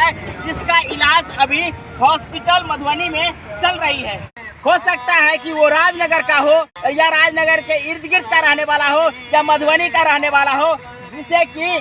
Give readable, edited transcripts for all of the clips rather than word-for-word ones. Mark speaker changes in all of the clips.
Speaker 1: है, जिसका इलाज अभी हॉस्पिटल मधुबनी में चल रही है। हो सकता है कि वो राजनगर का हो या राजनगर के इर्द गिर्द का रहने वाला हो या मधुबनी का रहने वाला हो, जिसे कि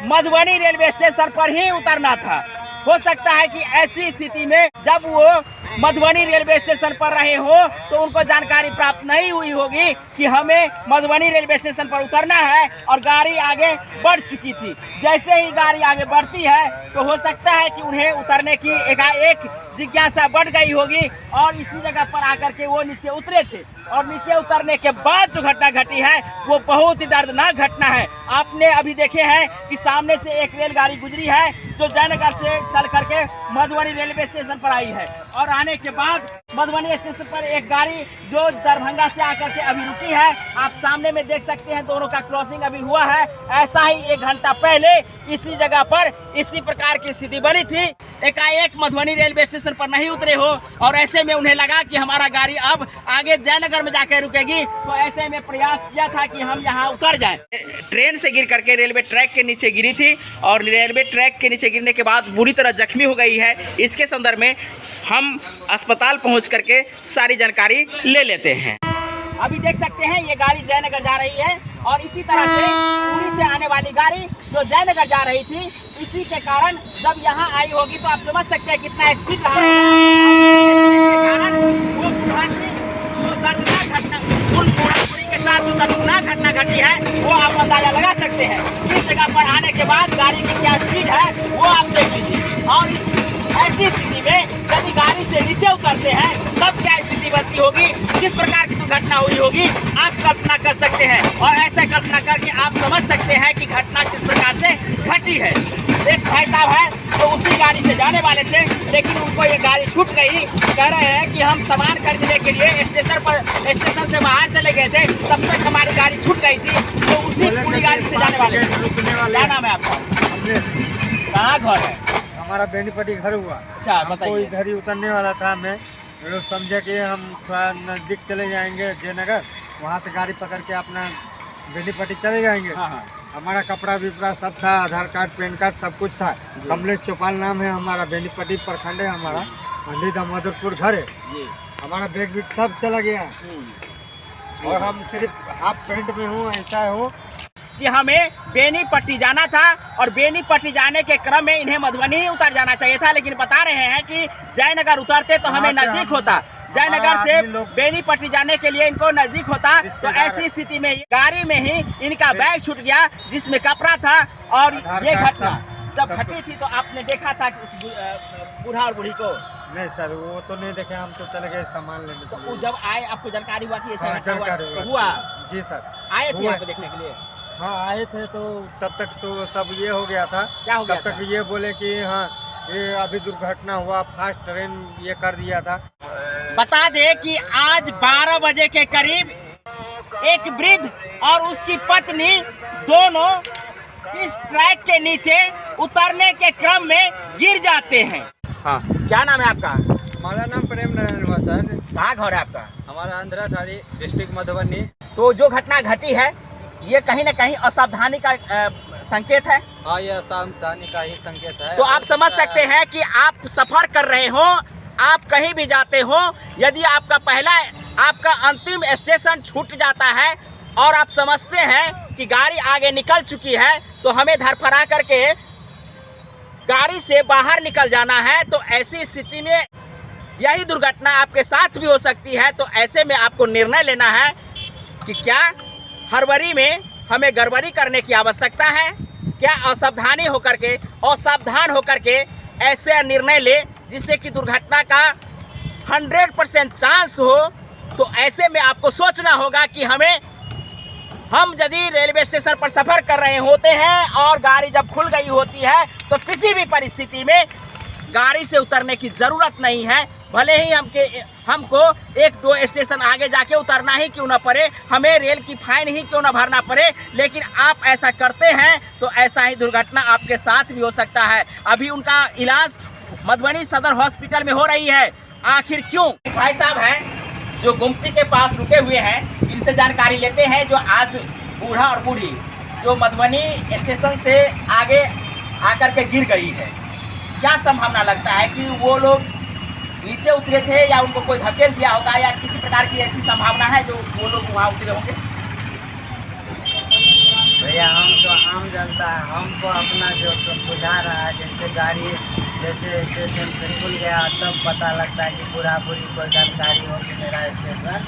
Speaker 1: मधुबनी रेलवे स्टेशन पर ही उतरना था। हो सकता है कि ऐसी स्थिति में जब वो मधुबनी रेलवे स्टेशन पर रहे हो तो उनको जानकारी प्राप्त नहीं हुई होगी कि हमें मधुबनी रेलवे स्टेशन पर उतरना है और गाड़ी आगे बढ़ चुकी थी। जैसे ही गाड़ी आगे बढ़ती है तो हो सकता है कि उन्हें उतरने की एकाएक जिज्ञासा बढ़ गई होगी और इसी जगह पर आकर के वो नीचे उतरे थे। और नीचे उतरने के बाद जो घटना घटी है वो बहुत ही दर्दनाक घटना है। आपने अभी देखे हैं कि सामने से एक रेलगाड़ी गुजरी है जो जयनगर से चल करके मधुबनी रेलवे स्टेशन पर आई है और आने के बाद मधुबनी स्टेशन पर एक गाड़ी जो दरभंगा से आकर के अभी रुकी है। आप सामने में देख सकते हैं दोनों का क्रॉसिंग अभी हुआ है। ऐसा ही 1 घंटा पहले इसी जगह पर इसी प्रकार की स्थिति बनी थी। एकाएक मधुबनी रेलवे स्टेशन पर नहीं उतरे हो और ऐसे में उन्हें लगा कि हमारा गाड़ी अब आगे जयनगर में जाकर रुकेगी, तो ऐसे में प्रयास किया था कि हम यहाँ उतर जाएं। ट्रेन से गिर करके रेलवे ट्रैक के नीचे गिरी थी और रेलवे ट्रैक के नीचे गिरने के बाद बुरी तरह जख्मी हो गई है। इसके संदर्भ में हम अस्पताल पहुँच करके सारी जानकारी ले लेते हैं। अभी देख सकते हैं ये गाड़ी जयनगर जा रही है और इसी तरह से पुरी से आने वाली गाड़ी जो जयनगर जा रही थी, इसी के कारण जब यहाँ आई होगी तो आप समझ सकते हैं कितना स्पीड रहा के साथ जो दर्दनाक घटना घटी है वो आप अंदाजा लगा सकते हैं। इस जगह पर आने के बाद गाड़ी की क्या स्पीड है वो आप देख लीजिए। और ऐसी स्थिति में यदि गाड़ी से नीचे उतरते हैं तब क्या स्थिति बनती होगी, किस प्रकार की घटना हुई होगी, आप कल्पना कर सकते हैं। और ऐसा कल्पना करके आप समझ सकते हैं कि घटना किस प्रकार से घटी है। एक भाई साहब है तो उसी गाड़ी से जाने वाले थे, लेकिन उनको ये गाड़ी छूट गई। कह रहे हैं कि हम सामान खरीदने के लिए स्टेशन से बाहर चले गए थे, तब तक हमारी गाड़ी छूट गई थी, तो उसी पूरी गाड़ी से जाने वाले थे। क्या नाम है आपका? कहाँ घर है?
Speaker 2: हमारा बेनीपट्टी घर हुआ।
Speaker 1: अच्छा बताइए।
Speaker 2: इधर ही उतरने वाला था, मैं समझे कि हम थोड़ा नज़दीक चले जाएंगे जयनगर, वहाँ से गाड़ी पकड़ के अपना बेनीपट्टी चले जाएंगे।
Speaker 1: हाँ।
Speaker 2: हमारा कपड़ा विपड़ा सब था, आधार कार्ड पैन कार्ड सब कुछ था। कमलेश चौपाल नाम है हमारा, बेनीपट्टी प्रखंड है हमारा, मंडी दामोदरपुर घर है। हमारा बैग भी सब चला गया और हम सिर्फ हाफ पैंट में हूँ। ऐसा हो
Speaker 1: कि हमें बेनीपट्टी जाना था और बेनीपट्टी जाने के क्रम में इन्हें मधुबनी ही उतर जाना चाहिए था, लेकिन बता रहे हैं कि जयनगर उतरते तो हमें नजदीक होता। जयनगर से बेनीपट्टी जाने के लिए इनको नजदीक होता। तो ऐसी स्थिति में गाड़ी में ही इनका बैग छूट गया जिसमें कपड़ा था। और ये घटना जब घटी थी तो आपने देखा था कि उस बूढ़ा और बूढ़ी को?
Speaker 2: नहीं सर, वो तो नहीं देखे, हम तो चले गए सामान लेने।
Speaker 1: तो जब आए आपको जानकारी हुआ कि ऐसा
Speaker 2: जानकारी
Speaker 1: हुआ?
Speaker 2: जी सर,
Speaker 1: आए थे यहाँ पे देखने के लिए?
Speaker 2: हाँ आए थे, तो तब तक तो सब ये हो गया था।
Speaker 1: क्या हो गया
Speaker 2: तब तक ये बोले कि हाँ ये अभी दुर्घटना हुआ, फास्ट ट्रेन ये कर दिया था।
Speaker 1: बता दे कि आज 12 बजे के करीब एक वृद्ध और उसकी पत्नी दोनों इस ट्रैक के नीचे उतरने के क्रम में गिर जाते हैं। हाँ, क्या नाम है आपका?
Speaker 2: हमारा नाम प्रेम नारायण हुआ सर।
Speaker 1: कहाँ घर है आपका?
Speaker 2: हमारा आंध्रा ठाड़ी डिस्ट्रिक्ट मधुबनी।
Speaker 1: तो जो घटना घटी है ये कहीं न कहीं असावधानी का संकेत है।
Speaker 2: हाँ, ये असावधानी का ही संकेत है।
Speaker 1: तो आप समझ सकते हैं कि आप सफर कर रहे हो, आप कहीं भी जाते हो, यदि आपका अंतिम स्टेशन छूट जाता है और आप समझते हैं कि गाड़ी आगे निकल चुकी है तो हमें धरफरा करके गाड़ी से बाहर निकल जाना है। तो ऐसी स्थिति में यही दुर्घटना आपके साथ भी हो सकती है। तो ऐसे में आपको निर्णय लेना है कि क्या हड़बड़ी में हमें गड़बड़ी करने की आवश्यकता है, क्या असावधानी होकर के असावधान होकर के ऐसे निर्णय ले जिससे कि दुर्घटना का 100% चांस हो। तो ऐसे में आपको सोचना होगा कि हम यदि रेलवे स्टेशन पर सफ़र कर रहे होते हैं और गाड़ी जब खुल गई होती है तो किसी भी परिस्थिति में गाड़ी से उतरने की ज़रूरत नहीं है। भले ही हमको 1-2 स्टेशन आगे जाके उतरना ही क्यों ना पड़े, हमें रेल की फाइन ही क्यों ना भरना पड़े, लेकिन आप ऐसा करते हैं तो ऐसा ही दुर्घटना आपके साथ भी हो सकता है। अभी उनका इलाज मधुबनी सदर हॉस्पिटल में हो रही है। आखिर क्यों? भाई साहब हैं जो गुमती के पास रुके हुए हैं, इनसे जानकारी लेते हैं। जो आज बूढ़ा और बूढ़ी जो मधुबनी स्टेशन से आगे आकर के गिर गई है, क्या संभावना लगता है कि वो लोग नीचे उतरे थे या उनको कोई धकेल दिया होगा या किसी प्रकार की ऐसी संभावना है जो वो लोग वहाँ उतरे होंगे?
Speaker 3: भैया हम तो आम जनता है, हमको अपना जो बुझा रहा है, जैसे गाड़ी जैसे स्टेशन से खुल गया तब पता लगता है कि पूरा पूरी कोई जानकारी हो कि मेरा स्टेशन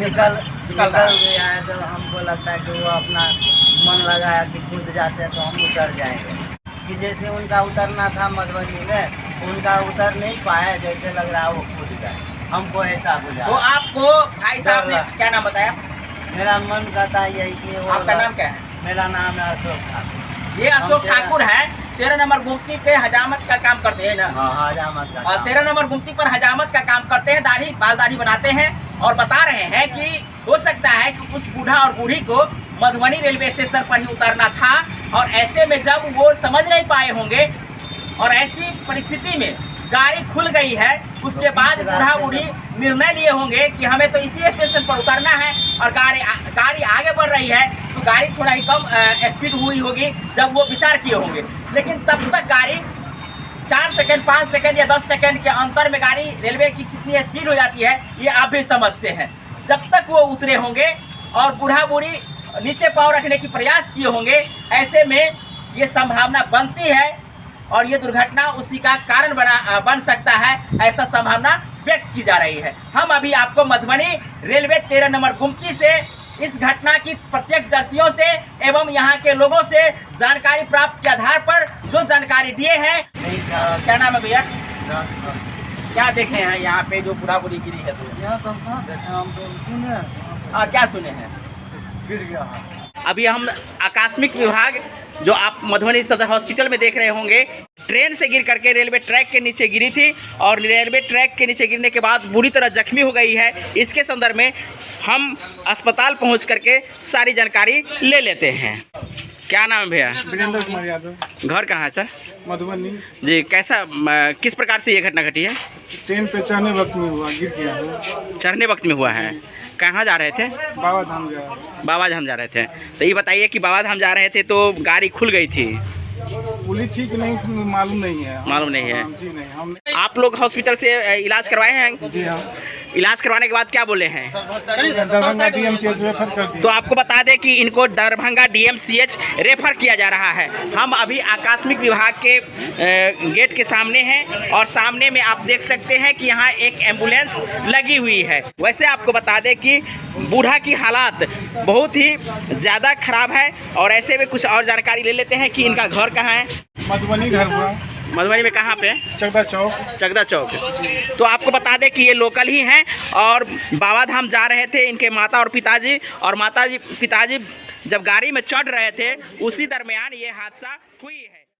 Speaker 3: निकल गया है। जब हमको लगता है कि वो अपना मन लगाया कि कूद जाते हैं तो हम उतर जाएंगे। कि जैसे उनका उतरना था मधुबनी में, उनका उतर नहीं पाया, जैसे लग रहा है वो कूद गए, हमको ऐसा बुझा।
Speaker 1: तो आपको भाई साहब ने क्या नाम बताया?
Speaker 3: मेरा मन कहता है यही कि वो।
Speaker 1: आपका नाम क्या है?
Speaker 3: मेरा नाम है अशोक ठाकुर।
Speaker 1: ये अशोक ठाकुर है, 13 नंबर गुमती पे हजामत का काम करते हैं ना?
Speaker 3: हाँ, हजामत का
Speaker 1: और 13 नंबर गुमती पर हजामत का काम करते हैं, बाल दाढ़ी बनाते हैं और बता रहे हैं कि हो सकता है कि उस बूढ़ा और बूढ़ी को मधुबनी रेलवे स्टेशन पर ही उतरना था और ऐसे में जब वो समझ नहीं पाए होंगे और ऐसी परिस्थिति में गाड़ी खुल गई है, उसके बाद बूढ़ा बूढ़ी निर्णय लिए होंगे कि हमें तो इसी स्टेशन पर उतरना है और गाड़ी आगे बढ़ रही है, तो गाड़ी थोड़ा ही कम स्पीड हुई होगी जब वो विचार किए होंगे। लेकिन तब तक गाड़ी 4 सेकंड 5 सेकंड या 10 सेकंड के अंतर में गाड़ी रेलवे की कितनी स्पीड हो जाती है ये आप भी समझते हैं। जब तक वो उतरे होंगे और बूढ़ा बूढ़ी नीचे पाँव रखने की प्रयास किए होंगे, ऐसे में ये संभावना बनती है और ये दुर्घटना उसी का कारण बन सकता है, ऐसा संभावना व्यक्त की जा रही है। हम अभी आपको मधुबनी रेलवे 13 नंबर गुमती से इस घटना की प्रत्यक्षदर्शियों से एवं यहाँ के लोगों से जानकारी प्राप्त के आधार पर जो जानकारी दिए हैं। क्या नाम है भैया? क्या देखे हैं यहाँ पे जो बूढ़ा बूढ़ी गिरी है? हाँ, क्या सुने हैं?
Speaker 2: गिर गया।
Speaker 1: अभी हम आकस्मिक विभाग जो आप मधुबनी सदर हॉस्पिटल में देख रहे होंगे, ट्रेन से गिर करके रेलवे ट्रैक के नीचे गिरी थी और रेलवे ट्रैक के नीचे गिरने के बाद बुरी तरह जख्मी हो गई है। इसके संदर्भ में हम अस्पताल पहुंच करके सारी जानकारी ले लेते हैं। क्या नाम है भैया?
Speaker 2: वीरेंद्र कुमार यादव।
Speaker 1: घर कहाँ है सर?
Speaker 2: मधुबनी
Speaker 1: जी। कैसा किस प्रकार से ये घटना घटी है?
Speaker 2: ट्रेन पे चढ़ने वक्त में हुआ, गिर गया है।
Speaker 1: चढ़ने वक्त में हुआ है। कहाँ जा रहे थे?
Speaker 2: बाबा धाम गया।
Speaker 1: बाबा धाम जा रहे थे। तो ये बताइए कि बाबा धाम जा रहे थे तो गाड़ी खुल गई थी?
Speaker 2: पुलिस ठीक नहीं, मालूम नहीं है।
Speaker 1: मालूम नहीं है?
Speaker 2: जी नहीं। हम
Speaker 1: आप लोग हॉस्पिटल से इलाज करवाए हैं?
Speaker 2: जी हाँ।
Speaker 1: इलाज करवाने के बाद क्या बोले हैं?
Speaker 2: दरभंगा DMCH रेफर कर दिया।
Speaker 1: तो आपको बता दें कि इनको दरभंगा DMCH रेफर किया जा रहा है। हम अभी आकस्मिक विभाग के गेट के सामने हैं और सामने में आप देख सकते हैं कि यहाँ एक एम्बुलेंस लगी हुई है। वैसे आपको बता दें कि बूढ़ा की हालात बहुत ही ज़्यादा खराब है और ऐसे में कुछ और जानकारी ले लेते हैं कि इनका घर कहाँ है।
Speaker 2: मधुबनी घर हुआ।
Speaker 1: मधुबनी में कहाँ पे?
Speaker 2: चकदा चौक।
Speaker 1: चकदा चौक। तो आपको बता दें कि ये लोकल ही हैं और बाबा धाम जा रहे थे इनके माता और पिताजी, और पिताजी जब गाड़ी में चढ़ रहे थे उसी दरमियान ये हादसा हुई है।